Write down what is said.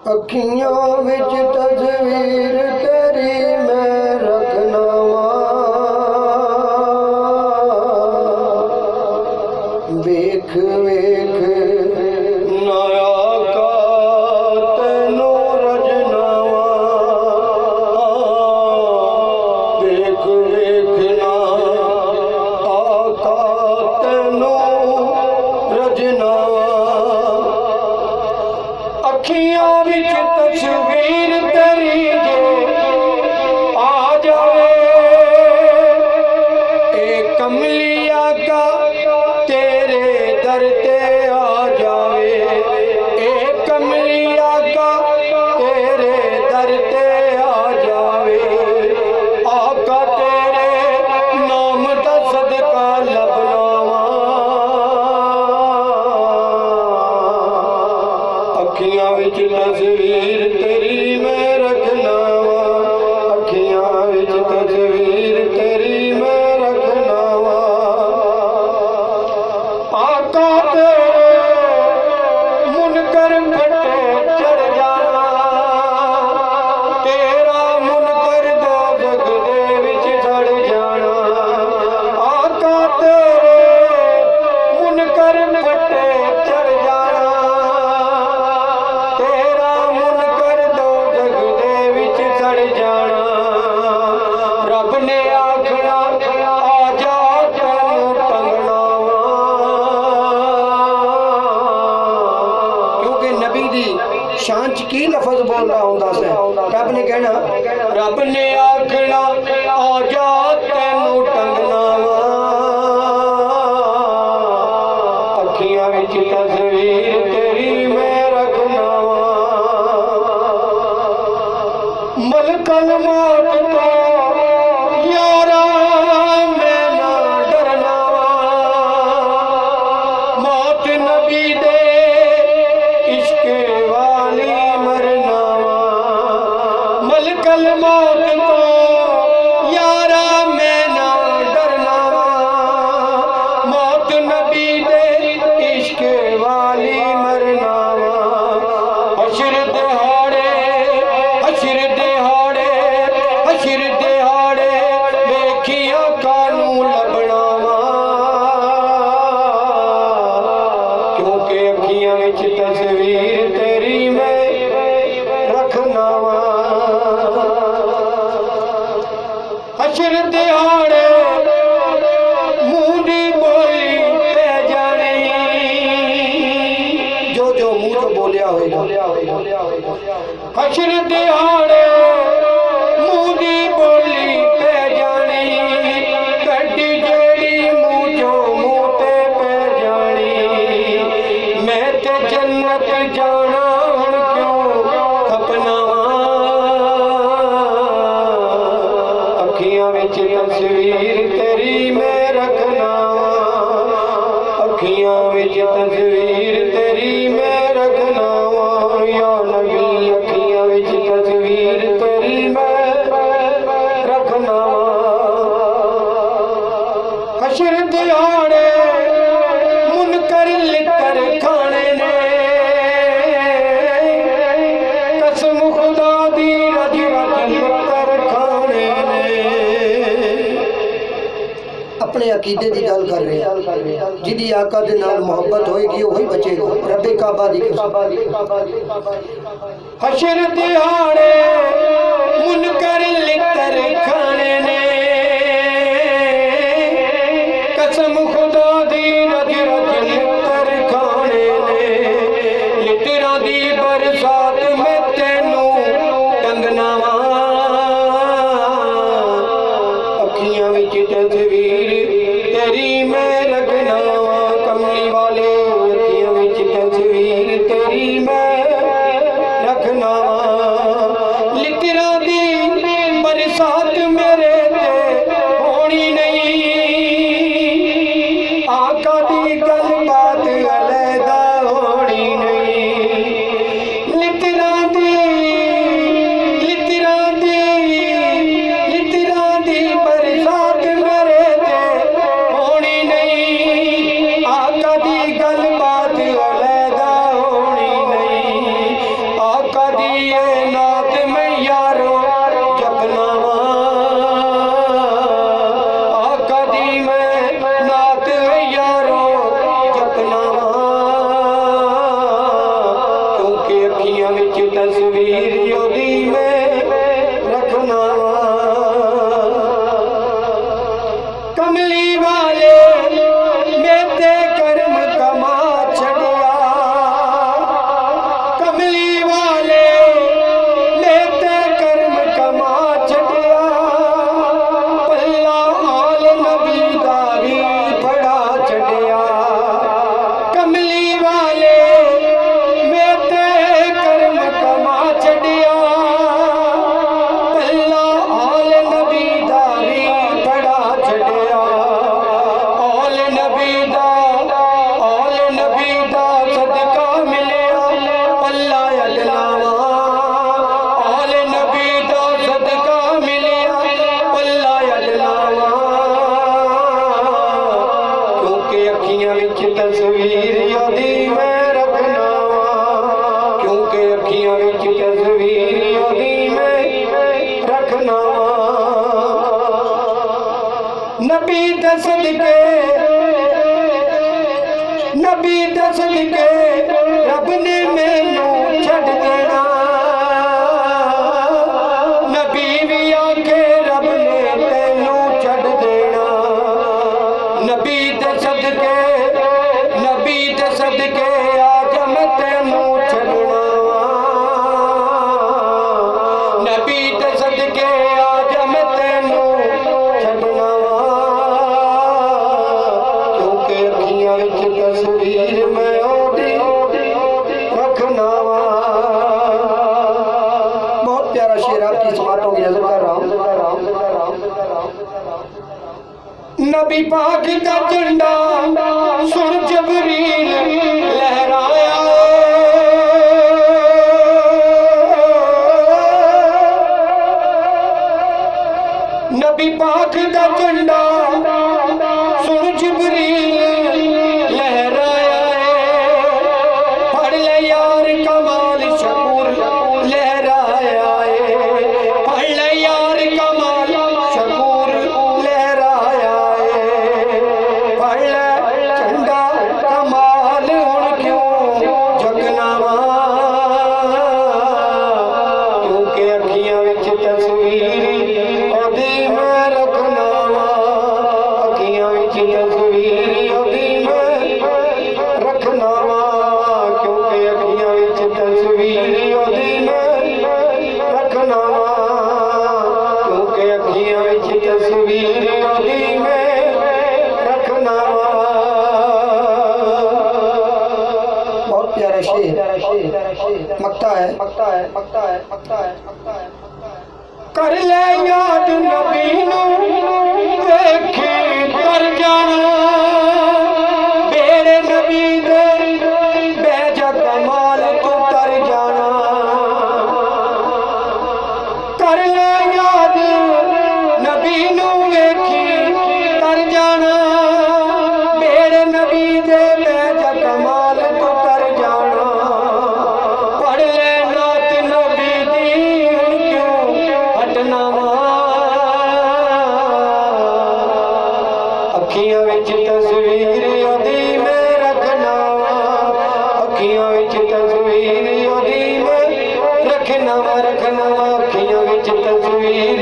अखियों विच तस्वीर तेरी मैं रखना वेख वेख नया का तेनू रजनावा वेख वेख ना आका तेनू रजनावा अखियां विच तस्वीर तेरी जे आ जावे ए कमलिया का तेरे दर ते आ जावे ए कमलिया का तेरे दर ते आ जावे आका तेरे नाम दा सदका लबनावा अखियां विच तस्वीर तेरी मैं रखना वा अखियां विच तस्वीर तेरी मैं रखना वा आका तेरे मुनकर फटे चढ़ जाना तेरा मुनकर दोज़ख दे विच सड़ जाना आका तेरे मुनकर फटे चढ़ जाना तेरा मुनकर दोज़ख दे विच सड़ जाना रब ने आखना आ जा तैनू टंगना वा क्योंकि नबी दी शान च की लफज बोलदा हुंदा से रब ने कहना रब ने आखना आ जा तैनू टंगना वा अखियां विच तस्वीर तेरी मैं रखना वा मलकल मौत तो यारा मैं ना डरना वा मौत नबी दे इश्क वाली मरना वा मलकल मौत तो यारा मैं ना डरना वा मौत नबी दे इश्क वाली मरना वा हशर दिहाड़े हशर दिहाड़े हशर दिहाड़े वेखिया कानू लबना वा क्योंकि अखियां विच तस्वीर तेरी मैं रखना वा हशर दिहाड़े मुंह दी बोली पे जानी जो जो मुंह तो बोलिया होगा हशर दिहाड़े मुंह दी बोली पे जानी गड्डी जेड़ी मुंह जो मुंह ते पे जानी मैं ते जन्नत जाना हुण क्यों खपना अखियां विच तस्वीर तेरी मैं रखना अखियां विच तस्वीर तेरी मैं रखना या नबी अखियां विच तस्वीर तेरी मैं रखना हशर दिहाड़े मुनकर लिकर खाने ने कसम खुदा दी रज रज लिकर खाने ने अपने अकीदे की गल कर रहे हैं जिदी आका दे नाल मोहब्बत होएगी वही बचेगा रब्बे काबा दी हशर दिहाड़े मुनकर लिकर खाने ने कसम खुदा दी रज रज लिकर खाने ने लिटरा दी बरसात में तेनू टंगना वा अखियां विच तस्वीर तेरी मैं रखना वा कमली वाले अखियां विच तस्वीर तेरी मैं रखना वा लिटरा दी अखियां विच तस्वीर ओदी मैं रखना कमली वाले मेरे कर्म कमा छड़िया कमली वाले मेरे कर्म कमा छड़िया पल्ला आल नबी दा भी बड़ा छड़िया कमली वाले मेरे कर्म कमा छड़िया पल्ला आल नबी दा भी बड़ा छड़िया आल नबी दा सदका मिलिया पल्ला अदनावा आल नबी दा सदका मिलिया पल्ला अदनावा क्योंकि अखियां विच तस्वीर ओदी मैं रखना क्योंकि अखियां विच तस्वीर ओदी मैं रखना नबी दे सदके रब ने मैनू छड़ देना नबी भी आखे रब ने तैनू छड़ देना नबी दे सदके आज मैं तैनू छड़ना नबी दे सदके आज मैं तैनू छड़ना क्योंकि अखियां विच तस्वीर मैं ओदी रखना बहुत प्यारा शेर आपकी समातों की नजर कर रहा हूं नबी पाक का झंडा सुन जबरील लहराया नबी पाक का झंडा सुन जबरील लहराया पढ़ ले यार कमाल शकूर लहराया पढ़ ले यार कमाल शकूर लहराया पढ़ ले झंडा कमाल हुण क्यों जगना क्योंकि अखियां विच तस्वीर ओदी मैं रखना अखियां विच तस्वीर ओदी मैं रखना क्योंकि अखियां विच तस्वीर ओदी मैं रखना क्योंकि अखियां विच तस्वीर ओदी मैं रखना बहुत प्यारा शेर मकता है कर ले याद नबी नू देखी कर जाना बेड़े नबी दे बेजा कमाल तू कर जाना कर ले याद नबी नू देखी कर जाना बेड़े नबी दे बेजा कमाल तू कर जाना पढ़ ले नात नबी दी हुण क्यों हटना अखियां विच तस्वीर ओदी मैं रखना अखियां विच तस्वीर ओदी मैं रखना अखियां विच तस्वीर